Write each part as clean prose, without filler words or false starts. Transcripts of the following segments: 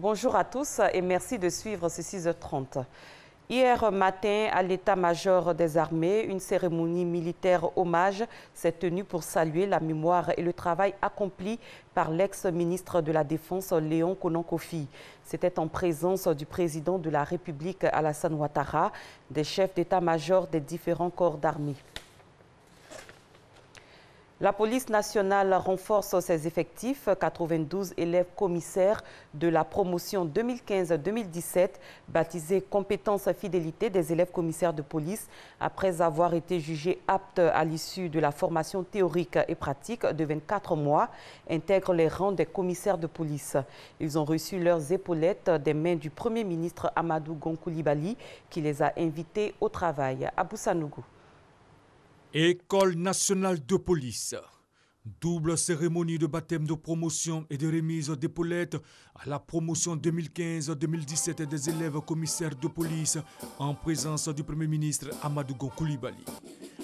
Bonjour à tous et merci de suivre ce 6h30. Hier matin, à l'état-major des armées, une cérémonie militaire hommage s'est tenue pour saluer la mémoire et le travail accompli par l'ex-ministre de la Défense Léon Konan-Kofi. C'était en présence du président de la République Alassane Ouattara, des chefs d'état-major des différents corps d'armée. La police nationale renforce ses effectifs. 92 élèves commissaires de la promotion 2015-2017, baptisée compétence fidélité des élèves commissaires de police, après avoir été jugés aptes à l'issue de la formation théorique et pratique de 24 mois, intègrent les rangs des commissaires de police. Ils ont reçu leurs épaulettes des mains du Premier ministre Amadou Gon Coulibaly, qui les a invités au travail. Abou Sanougou. École nationale de police. Double cérémonie de baptême de promotion et de remise d'épaulettes à la promotion 2015-2017 des élèves commissaires de police en présence du Premier ministre Amadou Gon Coulibaly.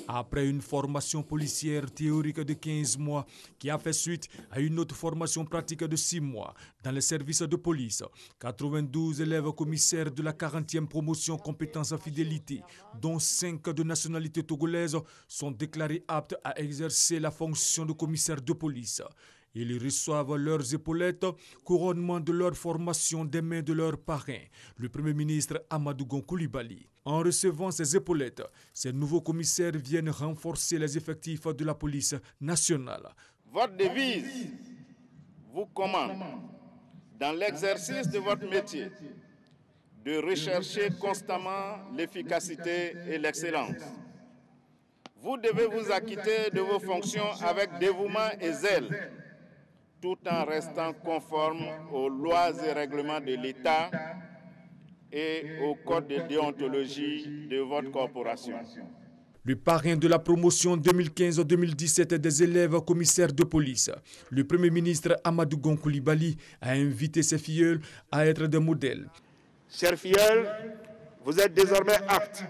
Après une formation policière théorique de 15 mois qui a fait suite à une autre formation pratique de 6 mois dans les services de police, 92 élèves commissaires de la 40e promotion compétence fidélité, dont 5 de nationalité togolaise, sont déclarés aptes à exercer la fonction de commissaire de police. Ils reçoivent leurs épaulettes, couronnement de leur formation des mains de leur parrain, le Premier ministre Amadou Gon Coulibaly. En recevant ces épaulettes, ces nouveaux commissaires viennent renforcer les effectifs de la police nationale. Votre devise vous commande, dans l'exercice de votre métier, de rechercher constamment l'efficacité et l'excellence. Vous devez vous acquitter de vos fonctions avec dévouement et zèle, tout en restant conforme aux lois et règlements de l'État et au code de déontologie de votre corporation. Le parrain de la promotion 2015-2017 des élèves commissaires de police, le Premier ministre Amadou Gon Coulibaly, a invité ses filleuls à être des modèles. Chers filleuls, vous êtes désormais aptes,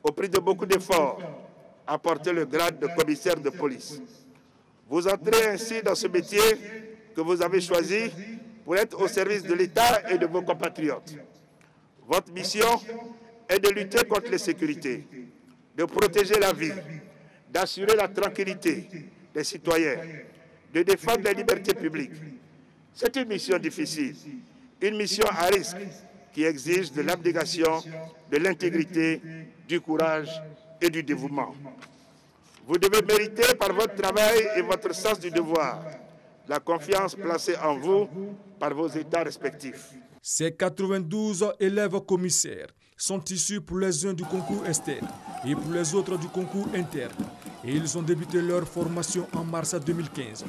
au prix de beaucoup d'efforts, à porter le grade de commissaire de police. Vous entrez ainsi dans ce métier que vous avez choisi pour être au service de l'État et de vos compatriotes. Votre mission est de lutter contre l'insécurité, de protéger la vie, d'assurer la tranquillité des citoyens, de défendre les libertés publiques. C'est une mission difficile, une mission à risque qui exige de l'abnégation, de l'intégrité, du courage et du dévouement. Vous devez mériter par votre travail et votre sens du devoir la confiance placée en vous par vos États respectifs. Ces 92 élèves commissaires sont issus pour les uns du concours externe et pour les autres du concours interne. Et ils ont débuté leur formation en mars 2015,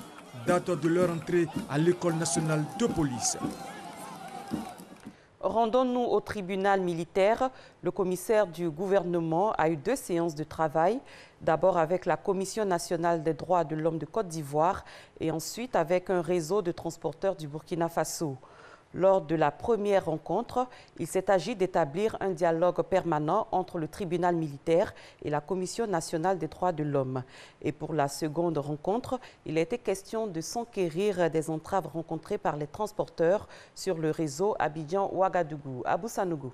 date de leur entrée à l'École nationale de police. Rendons-nous au tribunal militaire. Le commissaire du gouvernement a eu 2 séances de travail. D'abord avec la Commission nationale des droits de l'homme de Côte d'Ivoire et ensuite avec un réseau de transporteurs du Burkina Faso. Lors de la première rencontre, il s'est agi d'établir un dialogue permanent entre le tribunal militaire et la Commission nationale des droits de l'homme. Et pour la seconde rencontre, il a été question de s'enquérir des entraves rencontrées par les transporteurs sur le réseau Abidjan-Ouagadougou. Abou Sanougou.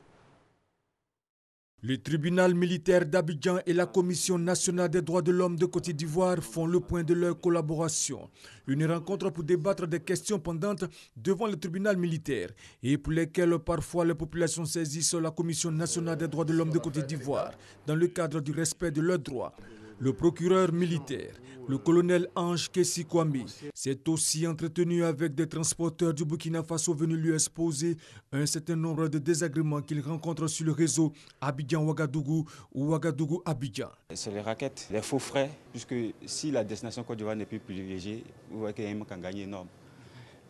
Le tribunal militaire d'Abidjan et la Commission nationale des droits de l'homme de Côte d'Ivoire font le point de leur collaboration. Une rencontre pour débattre des questions pendantes devant le tribunal militaire et pour lesquelles parfois les populations saisissent la Commission nationale des droits de l'homme de Côte d'Ivoire dans le cadre du respect de leurs droits. Le procureur militaire, le colonel Ange Kessi Kwame, s'est aussi entretenu avec des transporteurs du Burkina Faso venus lui exposer un certain nombre de désagréments qu'ils rencontrent sur le réseau Abidjan-Ouagadougou ou Ouagadougou-Abidjan. C'est les raquettes, les faux frais, puisque si la destination Côte d'Ivoire n'est plus privilégiée, vous voyez qu'il y a un manque à gagner énorme.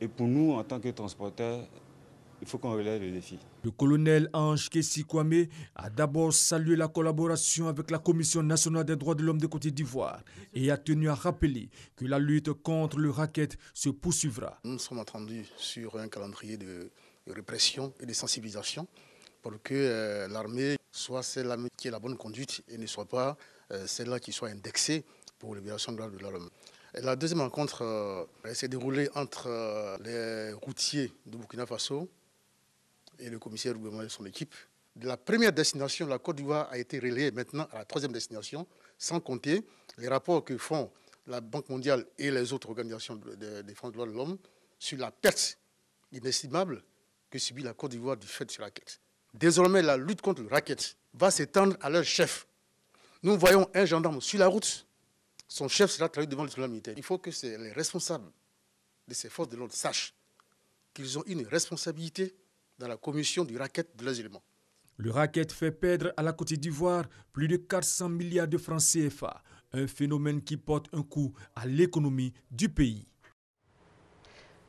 Et pour nous, en tant que transporteurs, il faut qu'on relève le défi. Le colonel Ange Kessi Kwame a d'abord salué la collaboration avec la Commission nationale des droits de l'homme de Côte d'Ivoire et a tenu à rappeler que la lutte contre le racket se poursuivra. Nous nous sommes entendus sur un calendrier de répression et de sensibilisation pour que l'armée soit celle-là qui est la bonne conduite et ne soit pas celle-là qui soit indexée pour les violations de l'homme. La deuxième rencontre s'est déroulée entre les routiers de Burkina Faso et le commissaire du gouvernement et son équipe. De la première destination, la Côte d'Ivoire a été relayée maintenant à la troisième destination, sans compter les rapports que font la Banque mondiale et les autres organisations de défense des droits de l'homme sur la perte inestimable que subit la Côte d'Ivoire du fait du racket. Désormais, la lutte contre le racket va s'étendre à leur chef. Nous voyons un gendarme sur la route, son chef sera traduit devant le tribunal militaire. Il faut que les responsables de ces forces de l'ordre sachent qu'ils ont une responsabilité dans la commission du racket de leurs éléments. Le racket fait perdre à la Côte d'Ivoire plus de 400 milliards de francs CFA, un phénomène qui porte un coup à l'économie du pays.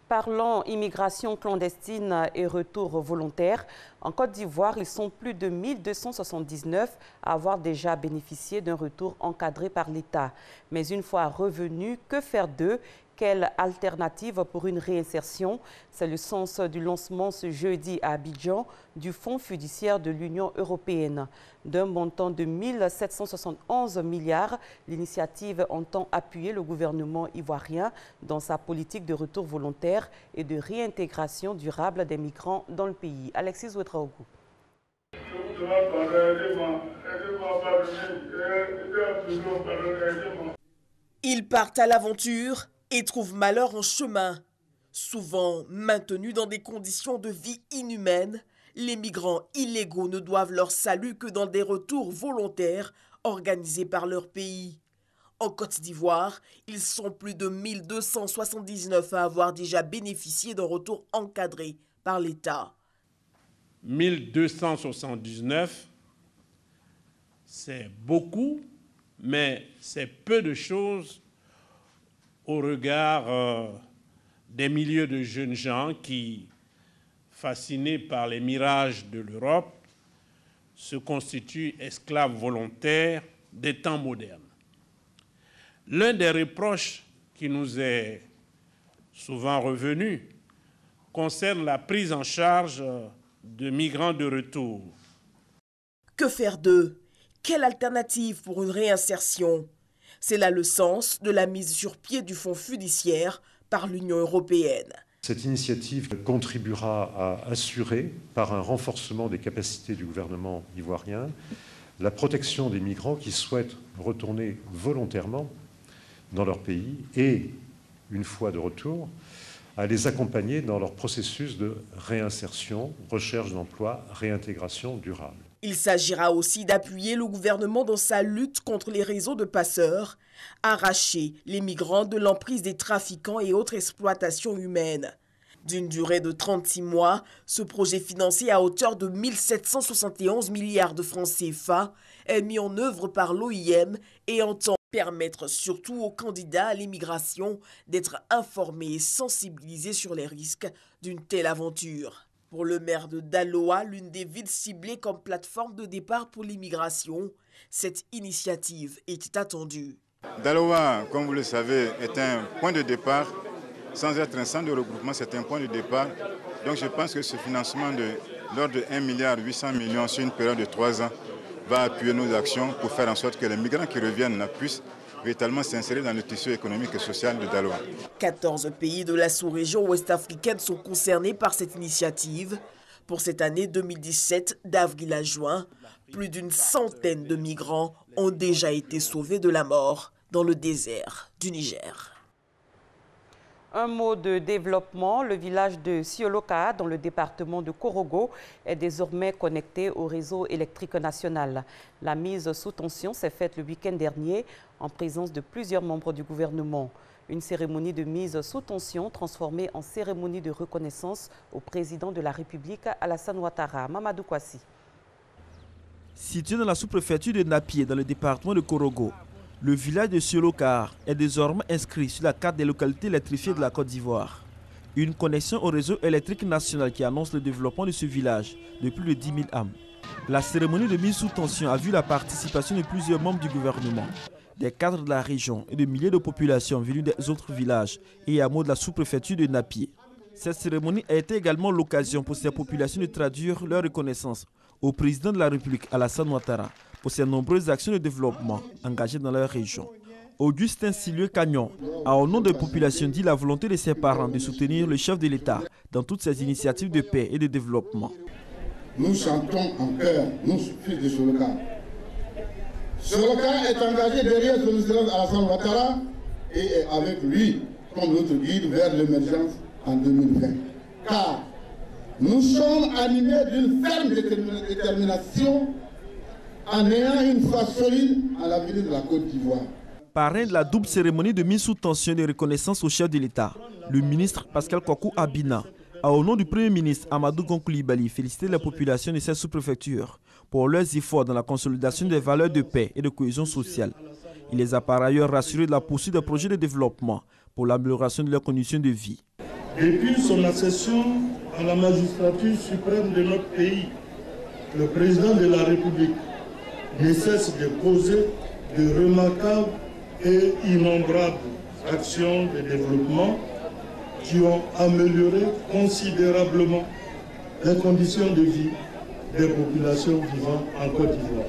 Parlons immigration clandestine et retour volontaire. En Côte d'Ivoire, ils sont plus de 1279 à avoir déjà bénéficié d'un retour encadré par l'État. Mais une fois revenus, que faire d'eux? Quelle alternative pour une réinsertion? C'est le sens du lancement ce jeudi à Abidjan du Fonds fiduciaire de l'Union européenne. D'un montant de 1771 milliards, l'initiative entend appuyer le gouvernement ivoirien dans sa politique de retour volontaire et de réintégration durable des migrants dans le pays. Alexis Ouetraogo. Ils partent à l'aventure et trouvent malheur en chemin. Souvent maintenus dans des conditions de vie inhumaines, les migrants illégaux ne doivent leur salut que dans des retours volontaires organisés par leur pays. En Côte d'Ivoire, ils sont plus de 1279 à avoir déjà bénéficié d'un retour encadré par l'État. 1279, c'est beaucoup, mais c'est peu de choses au regard des milliers de jeunes gens qui, fascinés par les mirages de l'Europe, se constituent esclaves volontaires des temps modernes. L'un des reproches qui nous est souvent revenu concerne la prise en charge de migrants de retour. Que faire d'eux? Quelle alternative pour une réinsertion? C'est là le sens de la mise sur pied du Fonds fiduciaire par l'Union européenne. Cette initiative contribuera à assurer, par un renforcement des capacités du gouvernement ivoirien, la protection des migrants qui souhaitent retourner volontairement dans leur pays et, une fois de retour, à les accompagner dans leur processus de réinsertion, recherche d'emploi, réintégration durable. Il s'agira aussi d'appuyer le gouvernement dans sa lutte contre les réseaux de passeurs, arracher les migrants de l'emprise des trafiquants et autres exploitations humaines. D'une durée de 36 mois, ce projet financé à hauteur de 1771 milliards de francs CFA est mis en œuvre par l'OIM et entend permettre surtout aux candidats à l'immigration d'être informés et sensibilisés sur les risques d'une telle aventure. Pour le maire de Daloa, l'une des villes ciblées comme plateforme de départ pour l'immigration, cette initiative était attendue. Daloa, comme vous le savez, est un point de départ. Sans être un centre de regroupement, c'est un point de départ. Donc je pense que ce financement de l'ordre de 1,8 milliard sur une période de 3 ans va appuyer nos actions pour faire en sorte que les migrants qui reviennent là puissent véritablement s'insérer dans le tissu économique et social de Daloa. 14 pays de la sous-région ouest-africaine sont concernés par cette initiative. Pour cette année 2017, d'avril à juin, plus d'une centaine de migrants ont déjà été sauvés de la mort dans le désert du Niger. Un mot de développement, le village de Sioloka, dans le département de Korogo, est désormais connecté au réseau électrique national. La mise sous tension s'est faite le week-end dernier en présence de plusieurs membres du gouvernement. Une cérémonie de mise sous tension transformée en cérémonie de reconnaissance au président de la République, Alassane Ouattara. Mamadou Kwasi. Situé dans la sous-préfecture de Napié, dans le département de Korogo, le village de Sioloka est désormais inscrit sur la carte des localités électrifiées de la Côte d'Ivoire. Une connexion au réseau électrique national qui annonce le développement de ce village de plus de 10 000 âmes. La cérémonie de mise sous tension a vu la participation de plusieurs membres du gouvernement, des cadres de la région et de milliers de populations venues des autres villages et hameaux de la sous-préfecture de Napié. Cette cérémonie a été également l'occasion pour ces populations de traduire leur reconnaissance au président de la République, Alassane Ouattara, pour ses nombreuses actions de développement engagées dans leur région. Augustin Silieu Cagnon a au nom de la population dit la volonté de ses parents de soutenir le chef de l'État dans toutes ses initiatives de paix et de développement. Nous chantons en chœur, nous, fils de Soloka. Soloka est engagé derrière son excellence Alassane Ouattara et est avec lui comme notre guide vers l'émergence en 2020. Car nous sommes animés d'une ferme détermination en ayant une foi solide à l'avenir de la Côte d'Ivoire. Parrain de la double cérémonie de mise sous tension de reconnaissance au chef de l'État, le ministre Pascal Kwaku Abina a au nom du Premier ministre Amadou Gon Coulibaly félicité la population de cette sous-préfecture pour leurs efforts dans la consolidation des valeurs de paix et de cohésion sociale. Il les a par ailleurs rassurés de la poursuite des projets de développement pour l'amélioration de leurs conditions de vie. Depuis son accession à la magistrature suprême de notre pays, le président de la République ne cesse de poser de remarquables et innombrables actions de développement qui ont amélioré considérablement les conditions de vie des populations vivant en Côte d'Ivoire.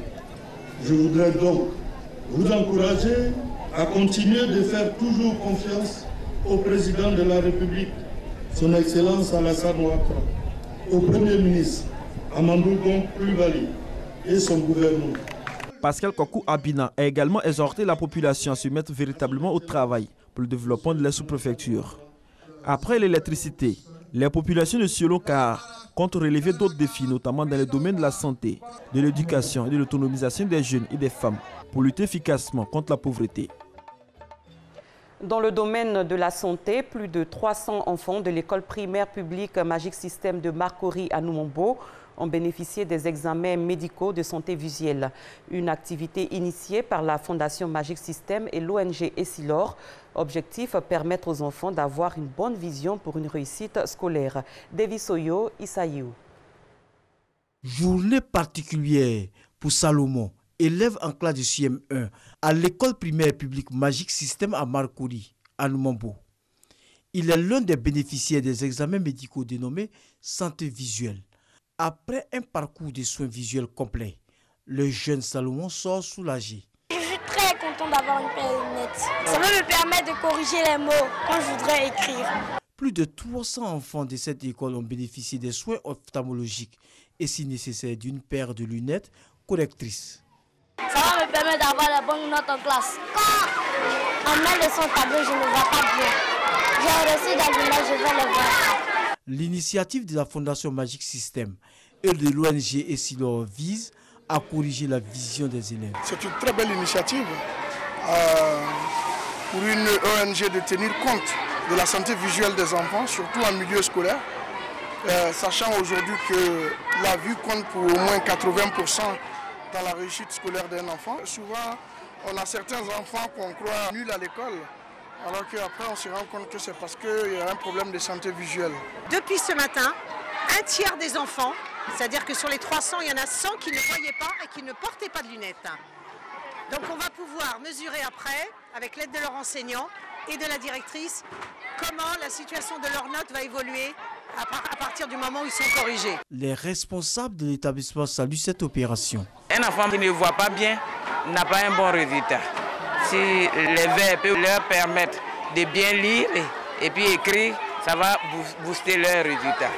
Je voudrais donc vous encourager à continuer de faire toujours confiance au président de la République, son Excellence Alassane Ouattara, au Premier ministre Amadou Gon Coulibaly et son gouvernement. Pascal Kwaku Abina a également exhorté la population à se mettre véritablement au travail pour le développement de la sous-préfecture. Après l'électricité, les populations de Siolo-Kahar comptent relever d'autres défis, notamment dans les domaines de la santé, de l'éducation et de l'autonomisation des jeunes et des femmes, pour lutter efficacement contre la pauvreté. Dans le domaine de la santé, plus de 300 enfants de l'école primaire publique Magic System de Marcory à Numombo ont bénéficié des examens médicaux de santé visuelle. Une activité initiée par la Fondation Magic System et l'ONG Essilor. Objectif, permettre aux enfants d'avoir une bonne vision pour une réussite scolaire. David Soyo, Isaïou. Journée particulière pour Salomon, élève en classe de CM1 à l'école primaire publique Magic System à Marcory, à Numombo. Il est l'un des bénéficiaires des examens médicaux dénommés santé visuelle. Après un parcours de soins visuels complet, le jeune Salomon sort soulagé. Je suis très content d'avoir une paire de lunettes. Ça va me permettre de corriger les mots quand je voudrais écrire. Plus de 300 enfants de cette école ont bénéficié des soins ophtalmologiques et si nécessaire d'une paire de lunettes correctrices. Ça va me permettre d'avoir la bonne note en classe. Quand en mes leçons tableau, je ne vois pas bien. J'ai reçu dans le je vais le voir. L'initiative de la Fondation Magic System et de l'ONG Essilor vise à corriger la vision des élèves. C'est une très belle initiative pour une ONG de tenir compte de la santé visuelle des enfants, surtout en milieu scolaire, sachant aujourd'hui que la vue compte pour au moins 80% dans la réussite scolaire d'un enfant. Souvent, on a certains enfants qu'on croit nuls à l'école, alors qu'après on se rend compte que c'est parce qu'il y a un problème de santé visuelle. Depuis ce matin, un tiers des enfants, c'est-à-dire que sur les 300, il y en a 100 qui ne voyaient pas et qui ne portaient pas de lunettes. Donc on va pouvoir mesurer après, avec l'aide de leurs enseignants et de la directrice, comment la situation de leurs notes va évoluer à partir du moment où ils sont corrigés. Les responsables de l'établissement saluent cette opération. Un enfant qui ne voit pas bien n'a pas un bon résultat. Si les verres peuvent leur permettre de bien lire et puis écrire, ça va booster leurs résultats.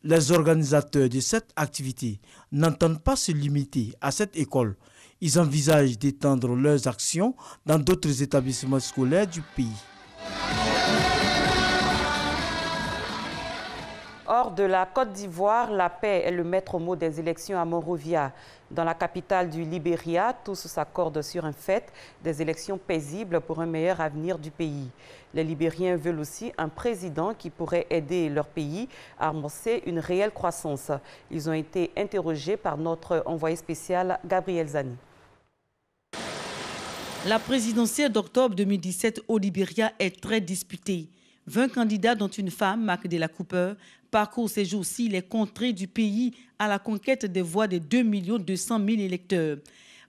Les organisateurs de cette activité n'entendent pas se limiter à cette école. Ils envisagent d'étendre leurs actions dans d'autres établissements scolaires du pays. Hors de la Côte d'Ivoire, la paix est le maître mot des élections à Monrovia. Dans la capitale du Libéria, tous s'accordent sur un fait, des élections paisibles pour un meilleur avenir du pays. Les Libériens veulent aussi un président qui pourrait aider leur pays à amorcer une réelle croissance. Ils ont été interrogés par notre envoyé spécial Gabriel Zani. La présidentielle d'octobre 2017 au Libéria est très disputée. 20 candidats, dont une femme, Marc de la Cooper, parcourent ces jours-ci les contrées du pays à la conquête des voix des 2 200 000 électeurs.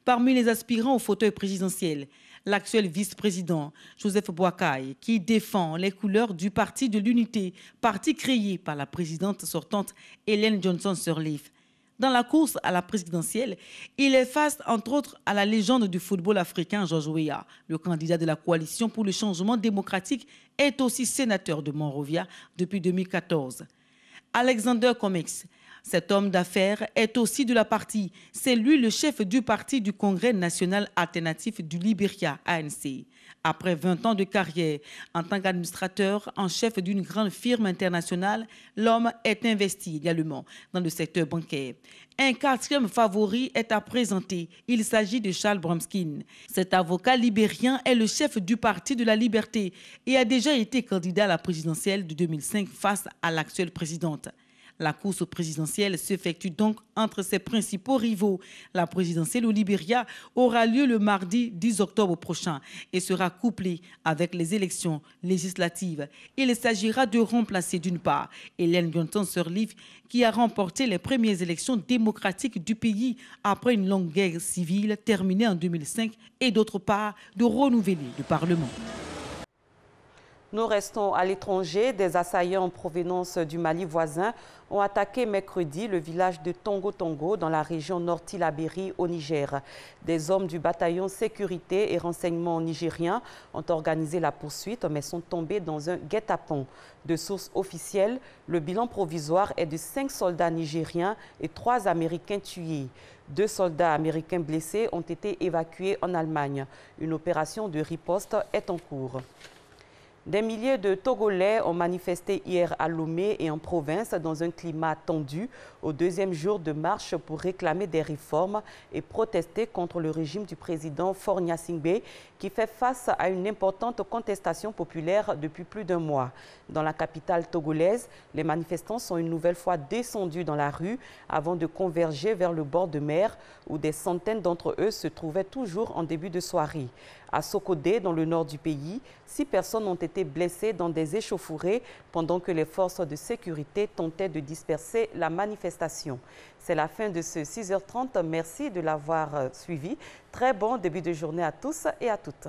Parmi les aspirants au fauteuil présidentiel, l'actuel vice-président Joseph Boakai, qui défend les couleurs du Parti de l'Unité, parti créé par la présidente sortante Ellen Johnson Sirleaf. Dans la course à la présidentielle, il est face, entre autres, à la légende du football africain George Weah. Le candidat de la coalition pour le changement démocratique est aussi sénateur de Monrovia depuis 2014. Alexander Comex, cet homme d'affaires, est aussi de la partie. C'est lui le chef du parti du Congrès national alternatif du Libéria, ANC. Après 20 ans de carrière en tant qu'administrateur en chef d'une grande firme internationale, l'homme est investi également dans le secteur bancaire. Un quatrième favori est à présenter. Il s'agit de Charles Bromskin. Cet avocat libérien est le chef du Parti de la Liberté et a déjà été candidat à la présidentielle de 2005 face à l'actuelle présidente. La course présidentielle s'effectue donc entre ses principaux rivaux. La présidentielle au Libéria aura lieu le mardi 10 octobre prochain et sera couplée avec les élections législatives. Il s'agira de remplacer d'une part Ellen Johnson Sirleaf qui a remporté les premières élections démocratiques du pays après une longue guerre civile terminée en 2005 et d'autre part de renouveler le Parlement. Nous restons à l'étranger. Des assaillants en provenance du Mali voisin ont attaqué mercredi le village de Tongo Tongo dans la région Nord-Tilabéry au Niger. Des hommes du bataillon sécurité et renseignement nigérien ont organisé la poursuite mais sont tombés dans un guet-apens. De sources officielles, le bilan provisoire est de 5 soldats nigériens et 3 Américains tués. 2 soldats américains blessés ont été évacués en Allemagne. Une opération de riposte est en cours. Des milliers de Togolais ont manifesté hier à Lomé et en province dans un climat tendu au 2e jour de marche pour réclamer des réformes et protester contre le régime du président Faure Gnassingbé qui fait face à une importante contestation populaire depuis plus d'1 mois. Dans la capitale togolaise, les manifestants sont une nouvelle fois descendus dans la rue avant de converger vers le bord de mer où des centaines d'entre eux se trouvaient toujours en début de soirée. À Sokodé, dans le nord du pays, 6 personnes ont été blessées dans des échauffourées pendant que les forces de sécurité tentaient de disperser la manifestation. C'est la fin de ce 6h30. Merci de l'avoir suivi. Très bon début de journée à tous et à toutes.